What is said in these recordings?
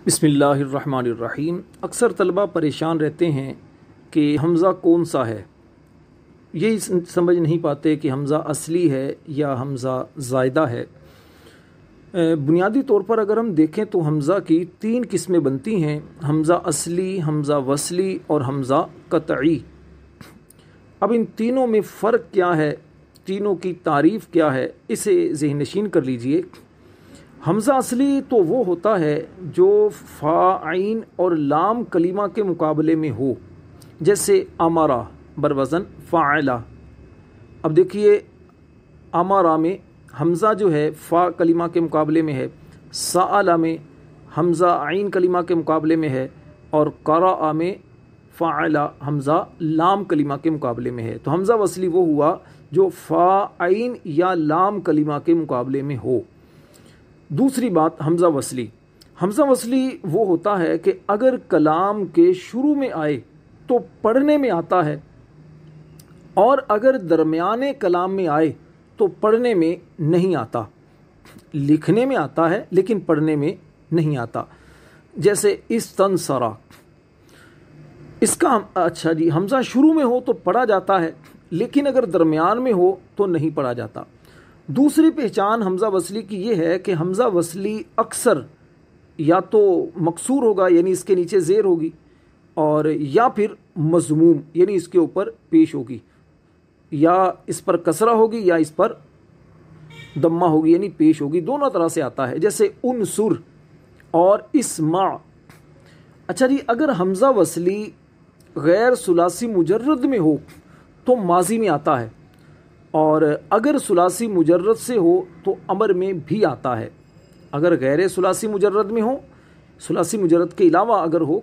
بسم اللہ الرحمن الرحیم۔ اکثر طلبہ پریشان رہتے ہیں کہ حمزہ کون سا ہے، یہی سمجھ نہیں پاتے کہ حمزہ اصلی ہے یا حمزہ زائدہ ہے۔ بنیادی طور پر اگر ہم دیکھیں تو حمزہ کی 3 قسمیں بنتی ہیں: حمزہ اصلی، حمزہ وصلی اور حمزہ قطعی۔ اب ان تینوں میں فرق کیا ہے، تینوں کی تعریف کیا ہے، اسے ذہن نشین کر لیجئے۔ حمزہ اصلی تو وہ ہوتا ہے جو فا، عین اور لام کلمہ کے مقابلے میں ہو، جیسے امرا بروزن فاعلہ۔ اب دیکھیے امرا میں حمزہ جو ہے فا کلمہ کے مقابلے میں ہے، سألہ میں حمزہ عین کلمہ کے مقابلے میں ہے، اور قرأ میں فاعلہ حمزہ لام کلمہ کے مقابلے میں ہے۔ تو حمزہ وصلی وہ ہوا جو فا، عین یا لام کلمہ کے مقابلے میں ہو۔ دوسری بات، حمزہ وصلی وہ ہوتا ہے کہ اگر کلام کے شروع میں آئے تو پڑھنے میں آتا ہے، اور اگر درمیانے کلام میں آئے تو پڑھنے میں نہیں آتا، لکھنے میں آتا ہے لیکن پڑھنے میں نہیں آتا، جیسے استنصرا۔ اس کا حمزہ شروع میں ہو تو پڑھا جاتا ہے، لیکن اگر درمیان میں ہو تو نہیں پڑھا جاتا۔ دوسری پہچان حمزہ وصلی کی یہ ہے کہ حمزہ وصلی اکثر یا تو مکسور ہوگا، یعنی اس کے نیچے زیر ہوگی، اور یا پھر مضموم، یعنی اس کے اوپر پیش ہوگی، یا اس پر کسرہ ہوگی یا اس پر دمہ ہوگی، یعنی پیش ہوگی۔ دونوں طرح سے آتا ہے، جیسے انصر اور اسمع۔ اچھا جی، اگر حمزہ وصلی غیر ثلاثی مجرد میں ہو تو ماضی میں آتا ہے، اور اگر ثلاثی مجرد سے ہو تو امر میں بھی آتا ہے۔ اگر غیر ثلاثی مجرد میں ہو، ثلاثی مجرد کے علاوہ اگر ہو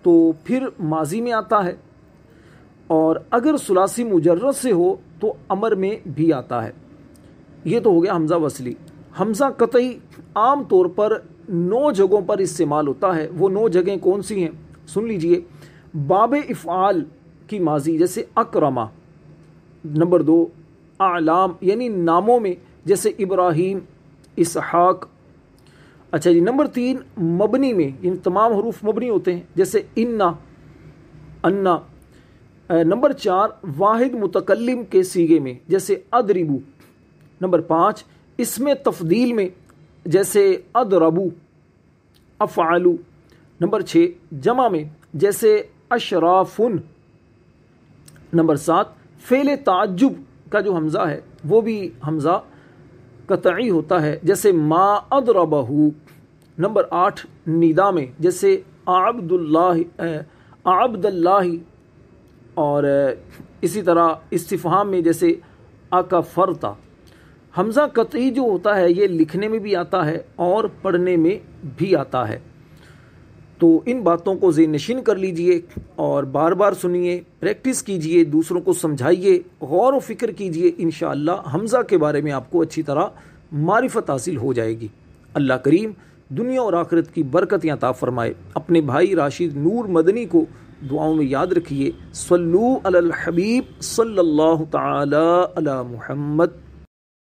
تو پھر ماضی میں آتا ہے، اور اگر ثلاثی مجرد سے ہو تو امر میں بھی آتا ہے۔ یہ تو ہو گیا حمزہ وصلی۔ حمزہ قطعی عام طور پر 9 جگہوں پر استعمال ہوتا ہے۔ وہ 9 جگہیں کون سی ہیں سن لیجئے۔ باب افعال کی ماضی جیسے اکرما۔ نمبر 2، اعلام یعنی ناموں میں جیسے ابراہیم، اسحاق۔ اچھا جی، نمبر 3، مبنی میں، یعنی تمام حروف مبنی ہوتے ہیں، جیسے انا، انا۔ نمبر 4، واحد متکلم کے صیغے میں، جیسے اضربو۔ نمبر 5، اسم تفضیل میں، جیسے اضربو، افعلو۔ نمبر 6، جمع میں، جیسے اشرافن۔ نمبر 7، فعل تعجب کا جو حمزہ ہے وہ بھی حمزہ قطعی ہوتا ہے، جیسے ما اضربہ۔ نمبر 8، ندا میں، جیسے عبد اللہ، اور اسی طرح استفہام میں، جیسے اکفرتا۔ حمزہ قطعی جو ہوتا ہے یہ لکھنے میں بھی آتا ہے اور پڑھنے میں بھی آتا ہے۔ تو ان باتوں کو ذہن نشین کر لیجئے اور بار بار سنیے، پریکٹس کیجئے، دوسروں کو سمجھائیے، غور و فکر کیجئے۔ انشاءاللہ حمزہ کے بارے میں آپ کو اچھی طرح معرفت حاصل ہو جائے گی۔ اللہ کریم دنیا اور آخرت کی برکتیں عطا فرمائے۔ اپنے بھائی راشد نور مدنی کو دعاؤں میں یاد رکھیے۔ صلو علی الحبیب صلی اللہ تعالی علی محمد۔